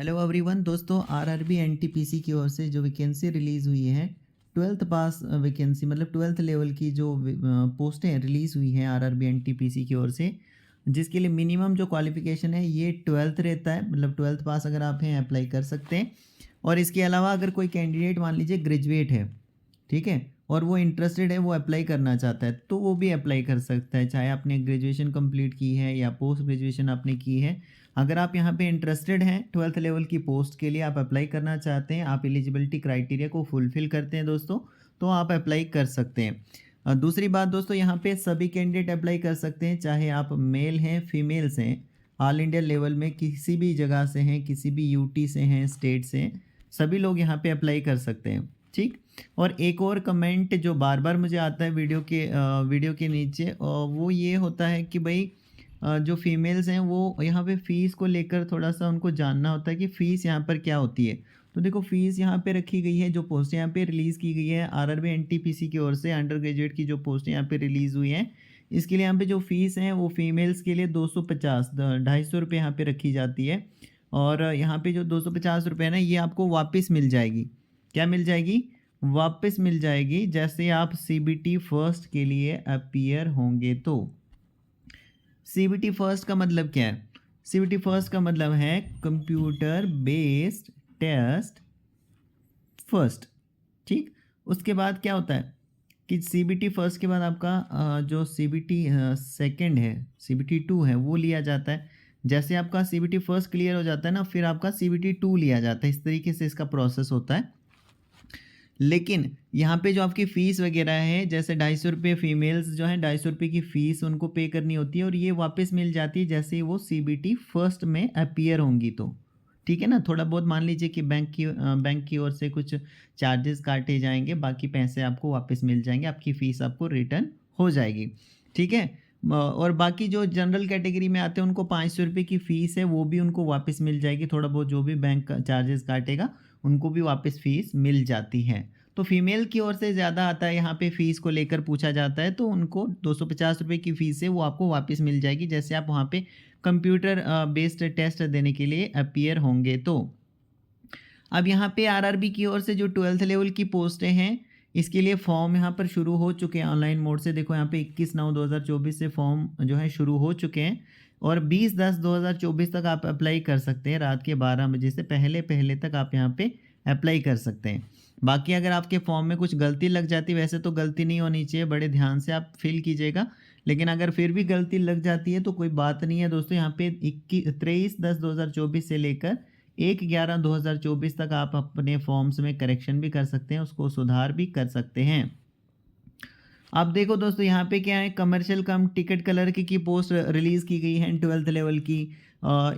Hello everyone दोस्तों, RRB NTPC की ओर से जो वैकेंसी रिलीज़ हुई है 12th पास वैकेंसी मतलब 12th लेवल की जो पोस्टें रिलीज़ हुई हैं आरआरबी एनटीपीसी की ओर से, जिसके लिए मिनिमम जो क्वालिफ़िकेशन है ये 12th रहता है। मतलब 12th पास अगर आप हैं अप्लाई कर सकते हैं। और इसके अलावा अगर कोई कैंडिडेट मान लीजिए ग्रेजुएट है, ठीक है, और वो इंटरेस्टेड है, वो अप्लाई करना चाहता है तो वो भी अप्लाई कर सकता है, चाहे आपने ग्रेजुएशन कंप्लीट की है या पोस्ट ग्रेजुएशन आपने की है। अगर आप यहाँ पे इंटरेस्टेड हैं 12th लेवल की पोस्ट के लिए, आप अप्लाई करना चाहते हैं, आप एलिजिबिलिटी क्राइटेरिया को फुलफ़िल करते हैं दोस्तों, तो आप अप्लाई कर सकते हैं। दूसरी बात दोस्तों, यहाँ पे सभी कैंडिडेट अप्लाई कर सकते हैं, चाहे आप मेल हैं, फीमेल्स हैं, ऑल इंडिया लेवल में किसी भी जगह से हैं, किसी भी यूटी से हैं, स्टेट से हैं, सभी लोग यहाँ पे अप्लाई कर सकते हैं, ठीक। और एक और कमेंट जो बार-बार मुझे आता है वीडियो के नीचे, वो ये होता है कि भाई जो फीमेल्स हैं वो यहाँ पे फ़ीस को लेकर थोड़ा-सा उनको जानना होता है कि फ़ीस यहाँ पर क्या होती है। तो देखो फ़ीस यहाँ पे रखी गई है, जो पोस्ट यहाँ पे रिलीज़ की गई है आरआरबी एनटीपीसी की ओर से, अंडर ग्रेजुएट की जो पोस्ट यहाँ पे रिलीज़ हुई हैं, इसके लिए यहाँ पे जो फ़ीस है वो फीमेल्स के लिए 250 ₹250 यहाँ पे रखी जाती है। और यहाँ पे जो ₹250 है ना, ये आपको वापस मिल जाएगी। क्या मिल जाएगी? वापस मिल जाएगी जैसे आप सीबीटी फर्स्ट के लिए अपीयर होंगे तो। सीबीटी फर्स्ट का मतलब क्या है? सीबीटी फर्स्ट का मतलब है कंप्यूटर बेस्ड टेस्ट फर्स्ट, ठीक। उसके बाद क्या होता है कि सीबीटी फर्स्ट के बाद आपका जो सीबीटी सेकंड है, सीबीटी टू है, वो लिया जाता है। जैसे आपका सीबीटी फर्स्ट क्लियर हो जाता है ना, फिर आपका सीबीटी टू लिया जाता है। इस तरीके से इसका प्रोसेस होता है। लेकिन यहाँ पे जो आपकी फ़ीस वगैरह है, जैसे ₹250 फीमेल्स जो हैं ₹250 की फ़ीस उनको पे करनी होती है, और ये वापस मिल जाती है जैसे ही वो सीबीटी फर्स्ट में अपीयर होंगी तो, ठीक है ना। थोड़ा बहुत मान लीजिए कि बैंक की ओर से कुछ चार्जेस काटे जाएंगे, बाकी पैसे आपको वापस मिल जाएंगे, आपकी फ़ीस आपको रिटर्न हो जाएगी, ठीक है। और बाकी जो जनरल कैटेगरी में आते हैं उनको ₹500 की फ़ीस है, वो भी उनको वापस मिल जाएगी। थोड़ा बहुत जो भी बैंक चार्जेस काटेगा उनको भी वापस फ़ीस मिल जाती है। तो फीमेल की ओर से ज़्यादा आता है, यहाँ पे फ़ीस को लेकर पूछा जाता है, तो उनको ₹250 की फ़ीस है वो आपको वापस मिल जाएगी जैसे आप वहाँ पे कंप्यूटर बेस्ड टेस्ट देने के लिए अपीयर होंगे तो। अब यहाँ पे आरआरबी की ओर से जो 12th लेवल की पोस्टें हैं, इसके लिए फॉर्म यहाँ पर शुरू हो चुके हैं ऑनलाइन मोड से। देखो यहाँ पे 21/9/2024 से फॉर्म जो है शुरू हो चुके हैं, और 20/10/2024 तक आप अप्लाई कर सकते हैं। रात के 12 बजे से पहले पहले तक आप यहाँ पे अप्लाई कर सकते हैं। बाकी अगर आपके फॉर्म में कुछ गलती लग जाती है, वैसे तो गलती नहीं होनी चाहिए, बड़े ध्यान से आप फिल कीजिएगा, लेकिन अगर फिर भी गलती लग जाती है तो कोई बात नहीं है दोस्तों। यहाँ पे 23/10/2024 से लेकर 1/11/2024 तक आप अपने फॉर्म्स में करेक्शन भी कर सकते हैं, उसको सुधार भी कर सकते हैं। अब देखो दोस्तों, यहाँ पे क्या है, कमर्शियल कम टिकट कलर की पोस्ट रिलीज़ की गई है 12th लेवल की।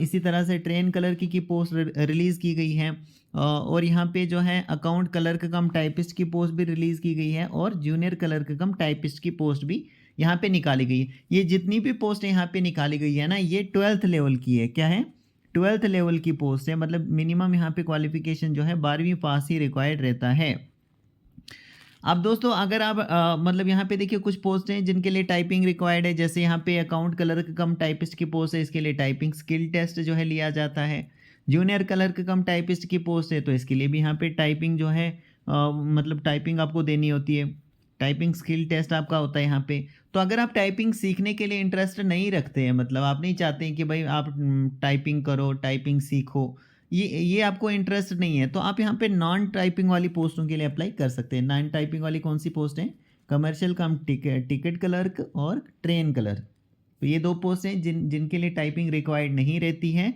इसी तरह से ट्रेन कलर की पोस्ट रिलीज़ की गई है। और यहाँ पे जो है अकाउंट कलर का कम टाइपिस्ट की पोस्ट भी रिलीज़ की गई है, और जूनियर कलर का कम टाइपिस्ट की पोस्ट भी यहाँ पे निकाली गई है। ये जितनी भी पोस्ट यहाँ पे निकाली गई है ना, ये 12th लेवल की है। क्या है? 12th लेवल की पोस्ट है, मतलब मिनिमम यहाँ पे क्वालिफिकेशन जो है 12वीं पास ही रिक्वायर्ड रहता है। अब दोस्तों अगर आप मतलब यहाँ पे देखिए कुछ पोस्ट हैं जिनके लिए टाइपिंग रिक्वायर्ड है, जैसे यहाँ पे अकाउंट कलर का कम टाइपिस्ट की पोस्ट है, इसके लिए टाइपिंग स्किल टेस्ट जो है लिया जाता है। जूनियर कलर का कम टाइपिस्ट की पोस्ट है, तो इसके लिए भी यहाँ पे टाइपिंग जो है मतलब टाइपिंग आपको देनी होती है। टाइपिंग स्किल टेस्ट आपका होता है यहाँ पे। तो अगर आप टाइपिंग सीखने के लिए इंटरेस्ट नहीं रखते हैं, मतलब आप नहीं चाहते हैं कि भाई आप टाइपिंग करो, टाइपिंग सीखो, ये आपको इंटरेस्ट नहीं है, तो आप यहाँ पे नॉन टाइपिंग वाली पोस्टों के लिए अप्लाई कर सकते हैं। नॉन टाइपिंग वाली कौन सी पोस्ट हैं? कमर्शियल कम टिकट क्लर्क और ट्रेन क्लर्क। तो ये दो पोस्ट हैं जिनके लिए टाइपिंग रिक्वायर्ड नहीं रहती है।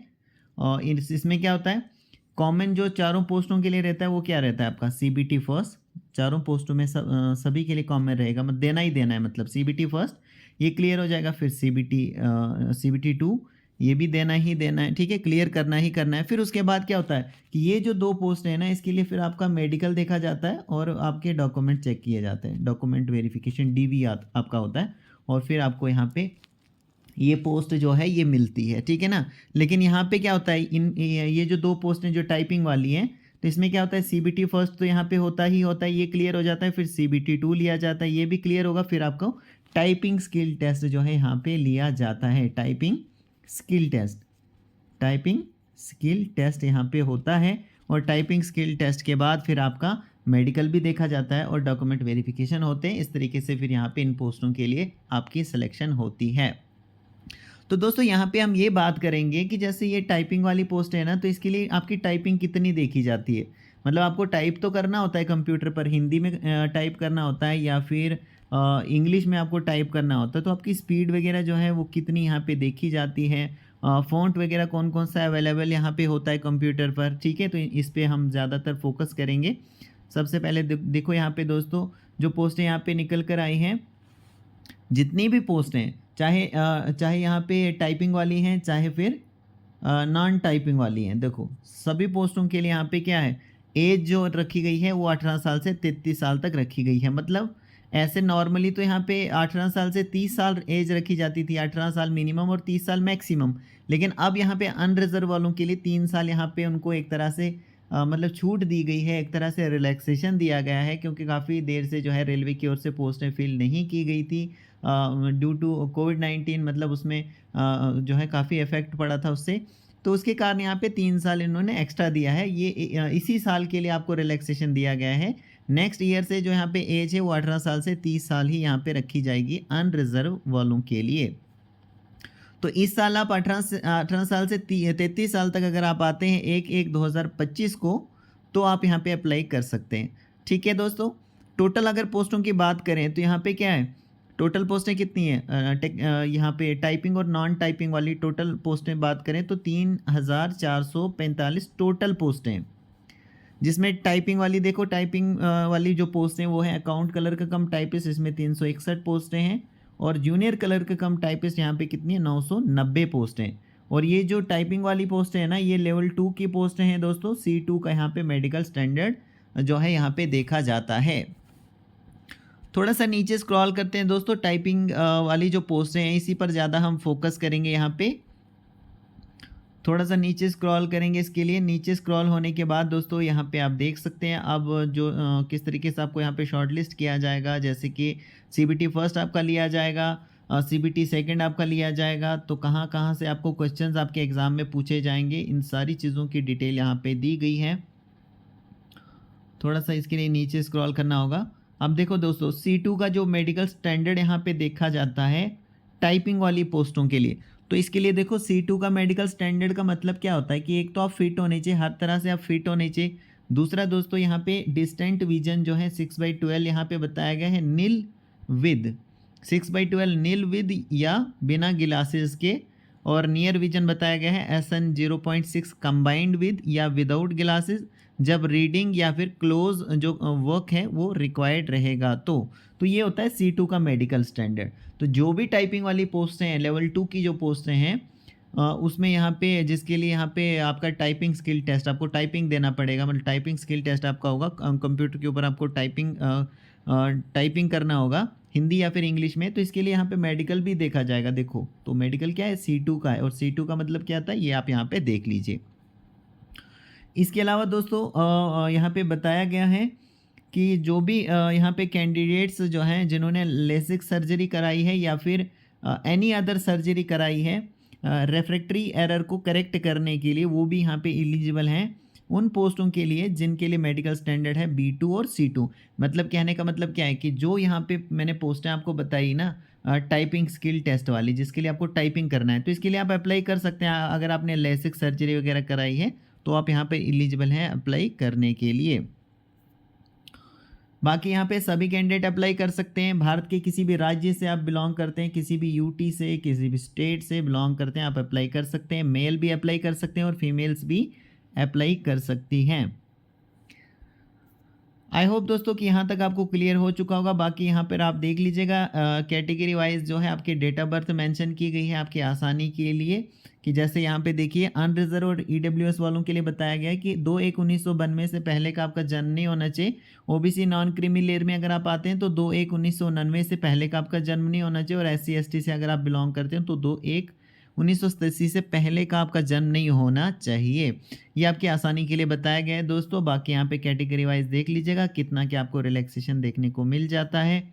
और इसमें क्या होता है, कॉमन जो चारों पोस्टों के लिए रहता है वो क्या रहता है आपका? CBT first. चारों पोस्टों में सभी के लिए कॉमन रहेगा, मतलब देना ही देना है। मतलब सीबीटी फर्स्ट ये क्लियर हो जाएगा, फिर सीबीटी टू ये भी देना ही देना है, ठीक है, क्लियर करना ही करना है। फिर उसके बाद क्या होता है कि ये जो दो पोस्ट है ना, इसके लिए फिर आपका मेडिकल देखा जाता है और आपके डॉक्यूमेंट चेक किए जाते हैं। डॉक्यूमेंट वेरिफिकेशन डीवी आपका होता है, और फिर आपको यहाँ पे ये पोस्ट जो है ये मिलती है, ठीक है ना। लेकिन यहाँ पे क्या होता है, ये जो दो पोस्टें जो टाइपिंग वाली हैं, तो इसमें क्या होता है, सीबीटी फर्स्ट तो यहाँ पे होता ही होता है, ये क्लियर हो जाता है, फिर सीबीटी टू लिया जाता है, ये भी क्लियर होगा, फिर आपको टाइपिंग स्किल टेस्ट जो है यहाँ पे लिया जाता है। Typing skill test, typing skill test यहाँ पे होता है और टाइपिंग स्किल टेस्ट के बाद फिर आपका मेडिकल भी देखा जाता है और डॉक्यूमेंट वेरिफिकेशन होते हैं। इस तरीके से फिर यहाँ पे इन पोस्टों के लिए आपकी सिलेक्शन होती है। तो दोस्तों यहाँ पे हम ये बात करेंगे कि जैसे ये टाइपिंग वाली पोस्ट है ना, तो इसके लिए आपकी टाइपिंग कितनी देखी जाती है। मतलब आपको टाइप तो करना होता है कंप्यूटर पर, हिंदी में टाइप करना होता है या फिर इंग्लिश में आपको टाइप करना होता है, तो आपकी स्पीड वगैरह जो है वो कितनी यहाँ पे देखी जाती है। फ़ॉन्ट वगैरह कौन कौन सा अवेलेबल यहाँ पे होता है कंप्यूटर पर, ठीक है। तो इस पे हम ज़्यादातर फोकस करेंगे। सबसे पहले देखो यहाँ पे दोस्तों, जो पोस्टें यहाँ पे निकल कर आई हैं, जितनी भी पोस्ट हैं, चाहे यहाँ पे टाइपिंग वाली हैं, चाहे फिर नॉन टाइपिंग वाली हैं, देखो सभी पोस्टों के लिए यहाँ पे क्या है, एज जो रखी गई है वो 18 साल से 33 साल तक रखी गई है। मतलब ऐसे नॉर्मली तो यहाँ पे 18 साल से 30 साल एज रखी जाती थी, 18 साल मिनिमम और 30 साल मैक्सिमम। लेकिन अब यहाँ पे अनरिजर्व वालों के लिए 3 साल यहाँ पे उनको एक तरह से मतलब छूट दी गई है, एक तरह से रिलैक्सेशन दिया गया है, क्योंकि काफ़ी देर से जो है रेलवे की ओर से पोस्टें फिल नहीं की गई थी ड्यू टू कोविड-19। मतलब उसमें जो है काफ़ी इफ़ेक्ट पड़ा था उससे, तो उसके कारण यहाँ पे 3 साल इन्होंने एक्स्ट्रा दिया है। ये इसी साल के लिए आपको रिलैक्सेशन दिया गया है। नेक्स्ट ईयर से जो यहाँ पे एज है वो 18 साल से 30 साल ही यहाँ पे रखी जाएगी अनरिजर्व वालों के लिए। तो इस साल आप 18 साल से 33 साल तक अगर आप आते हैं 1/1/2025 को, तो आप यहाँ पे अप्लाई कर सकते हैं, ठीक है दोस्तों। टोटल अगर पोस्टों की बात करें तो यहाँ पे क्या है, टोटल पोस्टें कितनी हैं, यहाँ पे टाइपिंग और नॉन टाइपिंग वाली टोटल पोस्टें बात करें तो 3445 टोटल पोस्टें हैं। जिसमें टाइपिंग वाली देखो, टाइपिंग वाली जो पोस्ट हैं वो है अकाउंट कलर का कम टाइपिस्ट, इसमें 361 पोस्टें हैं। और जूनियर कलर का कम टाइपिस्ट यहाँ पे कितनी है, 990 पोस्टें। और ये जो टाइपिंग वाली पोस्टें हैं ना, ये लेवल 2 की पोस्टें हैं दोस्तों। C2 का यहाँ पे मेडिकल स्टैंडर्ड जो है यहाँ पे देखा जाता है। थोड़ा सा नीचे स्क्रॉल करते हैं दोस्तों, टाइपिंग वाली जो पोस्टें हैं इसी पर ज़्यादा हम फोकस करेंगे यहाँ पे। थोड़ा सा नीचे स्क्रॉल करेंगे, इसके लिए नीचे स्क्रॉल होने के बाद दोस्तों यहाँ पे आप देख सकते हैं अब जो किस तरीके से आपको यहाँ पे शॉर्ट लिस्ट किया जाएगा। जैसे कि CBT फर्स्ट आपका लिया जाएगा, CBT सेकंड आपका लिया जाएगा, तो कहाँ कहाँ से आपको क्वेश्चंस आपके एग्ज़ाम में पूछे जाएंगे, इन सारी चीज़ों की डिटेल यहाँ पे दी गई है। थोड़ा सा इसके लिए नीचे स्क्रॉल करना होगा। अब देखो दोस्तों, C2 का जो मेडिकल स्टैंडर्ड यहाँ पे देखा जाता है टाइपिंग वाली पोस्टों के लिए, तो इसके लिए देखो C2 का मेडिकल स्टैंडर्ड का मतलब क्या होता है कि एक तो आप फिट होने चाहिए, हर तरह से आप फिट होने चाहिए। दूसरा दोस्तों यहाँ पे डिस्टेंट विजन जो है 6/12 यहाँ पे बताया गया है, नील विद 6/12 नील विद या बिना गिलासेस के। और नियर विजन बताया गया है SN 0.6 कंबाइंड विद या विदाउट गिलासेस, जब रीडिंग या फिर क्लोज जो वर्क है वो रिक्वायर्ड रहेगा। तो ये होता है C2 का मेडिकल स्टैंडर्ड। तो जो भी टाइपिंग वाली पोस्टें हैं, लेवल 2 की जो पोस्टें हैं, उसमें यहाँ पे जिसके लिए यहाँ पे आपका टाइपिंग स्किल टेस्ट, आपको टाइपिंग देना पड़ेगा। मतलब टाइपिंग स्किल टेस्ट आपका होगा, कंप्यूटर के ऊपर आपको टाइपिंग करना होगा हिंदी या फिर इंग्लिश में। तो इसके लिए यहाँ पे मेडिकल भी देखा जाएगा। देखो तो मेडिकल क्या है, C2 का है, और C2 का मतलब क्या आता है ये आप यहाँ पे देख लीजिए। इसके अलावा दोस्तों यहाँ पे बताया गया है कि जो भी यहाँ पे कैंडिडेट्स जो हैं जिन्होंने लेसिक सर्जरी कराई है या फिर एनी अदर सर्जरी कराई है रेफ्रेक्टरी एरर को करेक्ट करने के लिए, वो भी यहाँ पे एलिजिबल हैं उन पोस्टों के लिए जिनके लिए मेडिकल स्टैंडर्ड है B2 और C2। मतलब कहने का मतलब क्या है कि जो यहाँ पे मैंने पोस्टें आपको बताई ना टाइपिंग स्किल टेस्ट वाली, जिसके लिए आपको टाइपिंग करना है, तो इसके लिए आप अप्लाई कर सकते हैं। अगर आपने लेसिक सर्जरी वगैरह कराई है तो आप यहाँ पे एलिजिबल हैं अप्लाई करने के लिए। बाकी यहाँ पे सभी कैंडिडेट अप्लाई कर सकते हैं। भारत के किसी भी राज्य से आप बिलोंग करते हैं, किसी भी UT से, किसी भी स्टेट से बिलोंग करते हैं, आप अप्लाई कर सकते हैं। मेल भी अप्लाई कर सकते हैं और फीमेल्स भी अप्लाई कर सकती हैं। आई होप दोस्तों कि यहाँ तक आपको क्लियर हो चुका होगा। बाकी यहाँ पर आप देख लीजिएगा कैटेगरी वाइज जो है आपके डेट ऑफ बर्थ मेंशन की गई है आपकी आसानी के लिए, कि जैसे यहाँ पे देखिए अनरिजर्व और EWS वालों के लिए बताया गया है कि 2/1/1992 से पहले का आपका जन्म नहीं होना चाहिए। OBC नॉन क्रीमी लेयर में अगर आप आते हैं तो 2/1/1999 से पहले का आपका जन्म नहीं होना चाहिए। और SC ST से अगर आप बिलोंग करते हैं तो 2/1/1987 से पहले का आपका जन्म नहीं होना चाहिए। ये आपकी आसानी के लिए बताया गया है दोस्तों। बाकी यहाँ पे कैटेगरी वाइज देख लीजिएगा कितना क्या आपको रिलैक्सेशन देखने को मिल जाता है।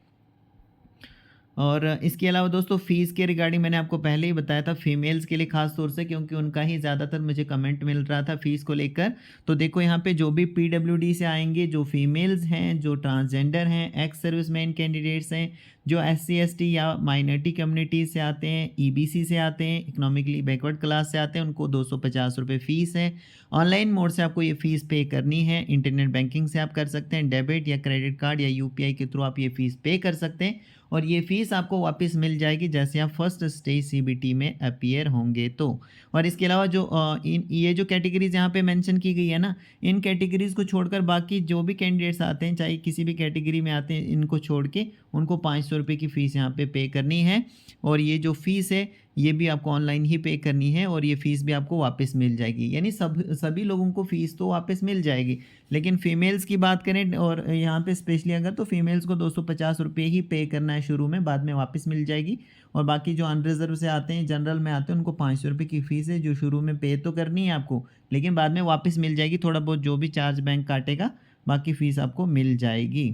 और इसके अलावा दोस्तों फ़ीस के रिगार्डिंग मैंने आपको पहले ही बताया था फीमेल्स के लिए ख़ास तौर से, क्योंकि उनका ही ज़्यादातर मुझे कमेंट मिल रहा था फ़ीस को लेकर। तो देखो यहाँ पे जो भी पीडब्ल्यूडी से आएंगे, जो फीमेल्स हैं, जो ट्रांसजेंडर हैं, एक्स सर्विसमैन कैंडिडेट्स हैं, जो एससी एसटी या माइनॉरिटी कम्युनिटीज़ से आते हैं, ईबीसी से आते हैं, इकोनॉमिकली बैकवर्ड क्लास से आते हैं, उनको 250 रुपये फ़ीस है। ऑनलाइन मोड से आपको ये फ़ीस पे करनी है। इंटरनेट बैंकिंग से आप कर सकते हैं, डेबिट या क्रेडिट कार्ड या यूपीआई के थ्रू आप ये फ़ीस पे कर सकते हैं, और ये फ़ीस आपको वापस मिल जाएगी जैसे आप फर्स्ट स्टेज सीबीटी में अपीयर होंगे तो। और इसके अलावा जो ये जो कैटेगरीज़ यहाँ पे मेंशन की गई है ना, इन कैटेगरीज़ को छोड़कर बाकी जो भी कैंडिडेट्स आते हैं, चाहे किसी भी कैटेगरी में आते हैं, इनको छोड़ के उनको 500 रुपये की फ़ीस यहाँ पे करनी है। और ये जो फ़ीस है ये भी आपको ऑनलाइन ही पे करनी है, और ये फ़ीस भी आपको वापस मिल जाएगी। यानी सभी लोगों को फ़ीस तो वापस मिल जाएगी, लेकिन फ़ीमेल्स की बात करें और यहाँ पे स्पेशली अगर, तो फ़ीमेल्स को 250 रुपये ही पे करना है शुरू में, बाद में वापस मिल जाएगी। और बाकी जो अनरिज़र्व से आते हैं, जनरल में आते हैं, उनको 500 रुपये की फ़ीस है जो शुरू में पे तो करनी है आपको, लेकिन बाद में वापस मिल जाएगी। थोड़ा बहुत जो भी चार्ज बैंक काटेगा, बाकी फ़ीस आपको मिल जाएगी।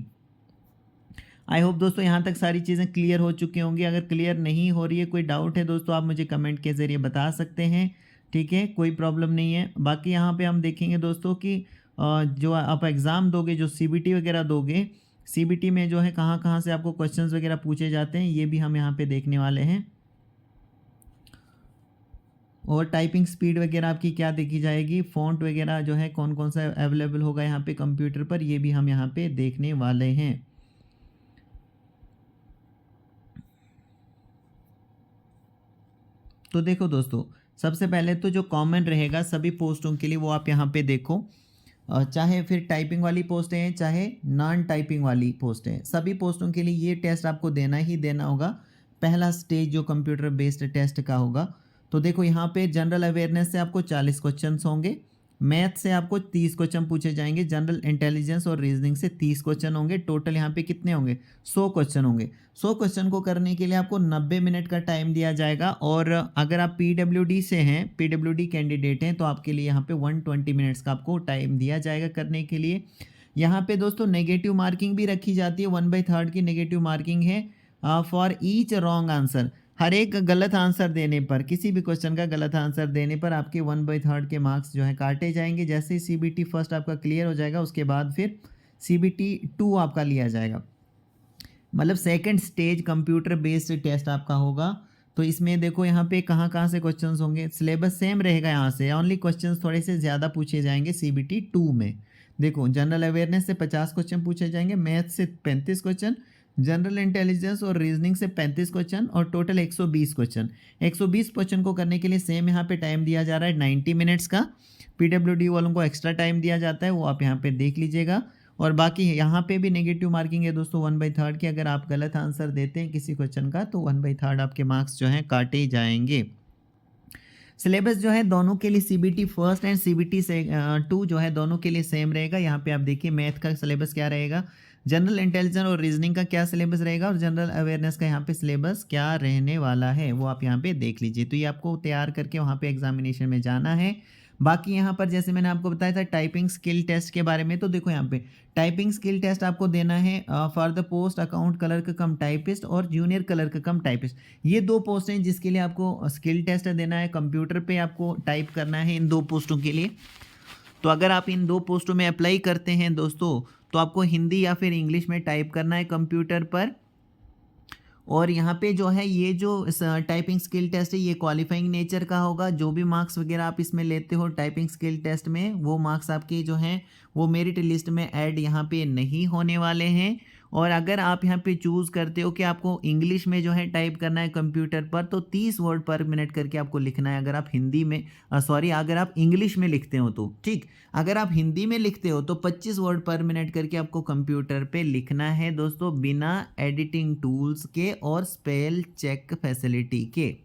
आई होप दोस्तों यहाँ तक सारी चीज़ें क्लियर हो चुकी होंगी। अगर क्लियर नहीं हो रही है, कोई डाउट है दोस्तों, आप मुझे कमेंट के ज़रिए बता सकते हैं, ठीक है, कोई प्रॉब्लम नहीं है। बाकी यहाँ पे हम देखेंगे दोस्तों कि जो आप एग्ज़ाम दोगे, जो सीबीटी वगैरह दोगे, सीबीटी में जो है कहाँ कहाँ से आपको क्वेश्चंस वगैरह पूछे जाते हैं, ये भी हम यहाँ पे देखने वाले हैं। और टाइपिंग स्पीड वगैरह आपकी क्या देखी जाएगी, फ़ॉन्ट वगैरह जो है कौन कौन सा अवेलेबल होगा यहाँ पे कंप्यूटर पर, ये भी हम यहाँ पे देखने वाले हैं। तो देखो दोस्तों, सबसे पहले तो जो कॉमन रहेगा सभी पोस्टों के लिए वो आप यहाँ पे देखो, चाहे फिर टाइपिंग वाली पोस्टें हैं, चाहे नॉन टाइपिंग वाली पोस्टें हैं, सभी पोस्टों के लिए ये टेस्ट आपको देना ही देना होगा। पहला स्टेज जो कंप्यूटर बेस्ड टेस्ट का होगा। तो देखो यहाँ पे जनरल अवेयरनेस से आपको 40 क्वेश्चंस होंगे, मैथ से आपको 30 क्वेश्चन पूछे जाएंगे, जनरल इंटेलिजेंस और रीजनिंग से 30 क्वेश्चन होंगे। टोटल यहाँ पे कितने होंगे, 100 क्वेश्चन होंगे। 100 क्वेश्चन को करने के लिए आपको 90 मिनट का टाइम दिया जाएगा। और अगर आप पीडब्ल्यूडी से हैं, पीडब्ल्यूडी कैंडिडेट हैं, तो आपके लिए यहाँ पे 120 मिनट्स का आपको टाइम दिया जाएगा करने के लिए। यहाँ पे दोस्तों नेगेटिव मार्किंग भी रखी जाती है, 1/3 की नेगेटिव मार्किंग है फॉर ईच रॉन्ग आंसर। हर एक गलत आंसर देने पर, किसी भी क्वेश्चन का गलत आंसर देने पर आपके 1/3 के मार्क्स जो है काटे जाएंगे। जैसे ही सीबीटी फर्स्ट आपका क्लियर हो जाएगा, उसके बाद फिर सीबीटी 2 आपका लिया जाएगा, मतलब second stage computer based test आपका होगा। तो इसमें देखो यहाँ पे कहाँ कहाँ से क्वेश्चंस होंगे, सिलेबस सेम रहेगा, यहाँ से ओनली क्वेश्चंस थोड़े से ज़्यादा पूछे जाएंगे सीबीटी 2 में। देखो जनरल अवेयरनेस से 50 क्वेश्चन पूछे जाएंगे, मैथ से 35 क्वेश्चन, जनरल इंटेलिजेंस और रीजनिंग से 35 क्वेश्चन, और टोटल 120 क्वेश्चन। 120 क्वेश्चन को करने के लिए सेम यहाँ पे टाइम दिया जा रहा है 90 मिनट्स का। पीडब्ल्यूडी वालों को एक्स्ट्रा टाइम दिया जाता है, वो आप यहाँ पे देख लीजिएगा। और बाकी यहाँ पे भी नेगेटिव मार्किंग है दोस्तों 1/3 की। अगर आप गलत आंसर देते हैं किसी क्वेश्चन का, तो 1/3 आपके मार्क्स जो हैं काटे जाएंगे। सिलेबस जो है दोनों के लिए सीबीटी फर्स्ट एंड सीबीटी से 2 जो है दोनों के लिए सेम रहेगा। यहाँ पे आप देखिए मैथ का सिलेबस क्या रहेगा, जनरल इंटेलिजेंस और रीजनिंग का क्या सिलेबस रहेगा, और जनरल अवेयरनेस का यहाँ पे सिलेबस क्या रहने वाला है वो आप यहाँ पे देख लीजिए। तो ये आपको तैयार करके वहाँ पे एग्जामिनेशन में जाना है। बाकी यहाँ पर जैसे मैंने आपको बताया था टाइपिंग स्किल टेस्ट के बारे में, तो देखो यहाँ पे टाइपिंग स्किल टेस्ट आपको देना है for the post account clerk come typist और जूनियर क्लर्क कम टाइपिस्ट। ये 2 पोस्ट हैं जिसके लिए आपको स्किल टेस्ट देना है, कंप्यूटर पे आपको टाइप करना है इन 2 पोस्टों के लिए। तो अगर आप इन 2 पोस्टों में अप्लाई करते हैं दोस्तों, तो आपको हिंदी या फिर इंग्लिश में टाइप करना है कंप्यूटर पर। और यहाँ पे जो है ये जो टाइपिंग स्किल टेस्ट है ये क्वालिफाइंग नेचर का होगा। जो भी मार्क्स वगैरह आप इसमें लेते हो टाइपिंग स्किल टेस्ट में, वो मार्क्स आपके जो हैं वो मेरिट लिस्ट में ऐड यहाँ पे नहीं होने वाले हैं। और अगर आप यहाँ पे चूज़ करते हो कि आपको इंग्लिश में जो है टाइप करना है कंप्यूटर पर, तो 30 वर्ड पर मिनट करके आपको लिखना है। अगर आप हिंदी में अगर आप इंग्लिश में लिखते हो तो ठीक, अगर आप हिंदी में लिखते हो तो 25 वर्ड पर मिनट करके आपको कंप्यूटर पे लिखना है दोस्तों, बिना एडिटिंग टूल्स के और स्पेल चेक फैसिलिटी के,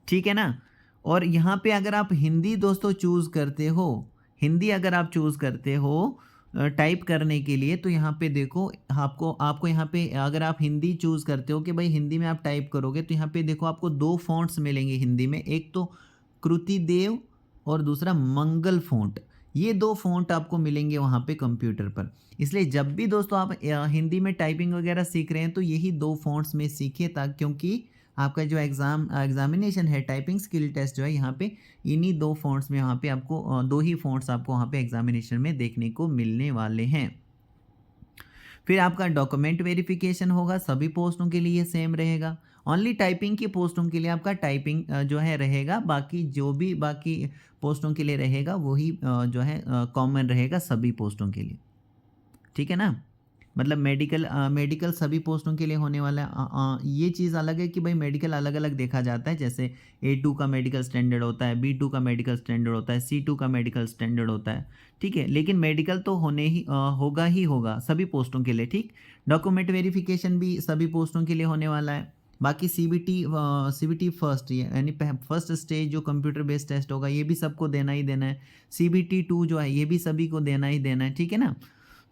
ठीक है ना। और यहाँ पे अगर आप हिंदी दोस्तों चूज़ करते हो, हिंदी अगर आप चूज़ करते हो टाइप करने के लिए, तो यहाँ पे देखो आपको यहाँ पे अगर आप हिंदी चूज़ करते हो कि भाई हिंदी में आप टाइप करोगे, तो यहाँ पे देखो आपको 2 फॉन्ट्स मिलेंगे हिंदी में, एक तो कृति देव और दूसरा मंगल फॉन्ट। ये 2 फ़ॉन्ट आपको मिलेंगे वहाँ पे कंप्यूटर पर। इसलिए जब भी दोस्तों आप हिंदी में टाइपिंग वगैरह सीख रहे हैं तो यही 2 फ़ॉन्ट्स में सीखिए, क्योंकि आपका जो एग्ज़ामिनेशन है, टाइपिंग स्किल टेस्ट जो है यहाँ पे इन्हीं 2 फ़ॉन्ट्स में, वहाँ पे आपको 2 ही फ़ॉन्ट्स आपको वहाँ पे एग्ज़ामिनेशन में देखने को मिलने वाले हैं। फिर आपका डॉक्यूमेंट वेरिफिकेशन होगा, सभी पोस्टों के लिए सेम रहेगा। ओनली टाइपिंग की पोस्टों के लिए आपका टाइपिंग जो है रहेगा, बाकी जो भी बाकी पोस्टों के लिए रहेगा वही जो है कॉमन रहेगा सभी पोस्टों के लिए। ठीक है ना? मतलब मेडिकल सभी पोस्टों के लिए होने वाला है। ये चीज़ अलग है कि भाई मेडिकल अलग-अलग देखा जाता है, जैसे A2 का मेडिकल स्टैंडर्ड होता है, B2 का मेडिकल स्टैंडर्ड होता है, C2 का मेडिकल स्टैंडर्ड होता है, ठीक है? लेकिन मेडिकल तो होगा ही होगा सभी पोस्टों के लिए, ठीक? डॉक्यूमेंट वेरिफिकेशन भी सभी पोस्टों के लिए होने वाला है। बाकी सीबीटी फर्स्ट यानी फर्स्ट स्टेज जो कंप्यूटर बेस्ड टेस्ट होगा, ये भी सबको देना ही देना है। सीबीटी 2 जो है, ये भी सभी को देना ही देना है, ठीक है ना?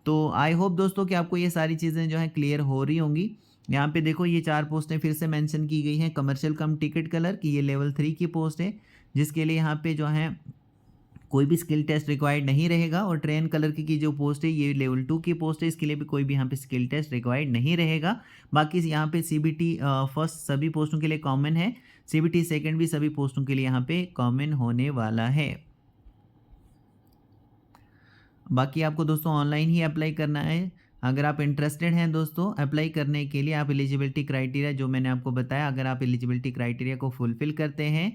तो आई होप दोस्तों कि आपको ये सारी चीज़ें जो हैं क्लियर हो रही होंगी। यहाँ पे देखो ये 4 पोस्टें फिर से मेंशन की गई हैं, कमर्शियल कम टिकट कलर की, ये लेवल 3 की पोस्ट है, जिसके लिए यहाँ पे जो है कोई भी स्किल टेस्ट रिक्वायर्ड नहीं रहेगा। और ट्रेन कलर की जो पोस्ट है ये लेवल 2 की पोस्ट है, इसके लिए भी कोई भी यहाँ पे स्किल टेस्ट रिक्वायर्ड नहीं रहेगा। बाकी यहाँ पे सीबीटी फर्स्ट सभी पोस्टों के लिए कॉमन है, सीबीटी सेकंड भी सभी पोस्टों के लिए यहाँ पे कॉमन होने वाला है। बाकी आपको दोस्तों ऑनलाइन ही अप्लाई करना है। अगर आप इंटरेस्टेड हैं दोस्तों अप्लाई करने के लिए, आप एलिजिबिलिटी क्राइटेरिया जो मैंने आपको बताया, अगर आप एलिजिबिलिटी क्राइटेरिया को फुलफ़िल करते हैं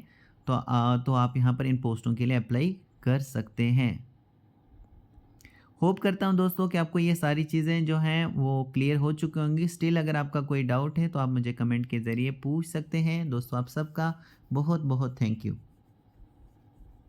तो आप यहाँ पर इन पोस्टों के लिए अप्लाई कर सकते हैं। होप करता हूँ दोस्तों कि आपको ये सारी चीज़ें जो हैं वो क्लियर हो चुकी होंगी। स्टिल अगर आपका कोई डाउट है तो आप मुझे कमेंट के ज़रिए पूछ सकते हैं। दोस्तों आप सबका बहुत-बहुत थैंक यू।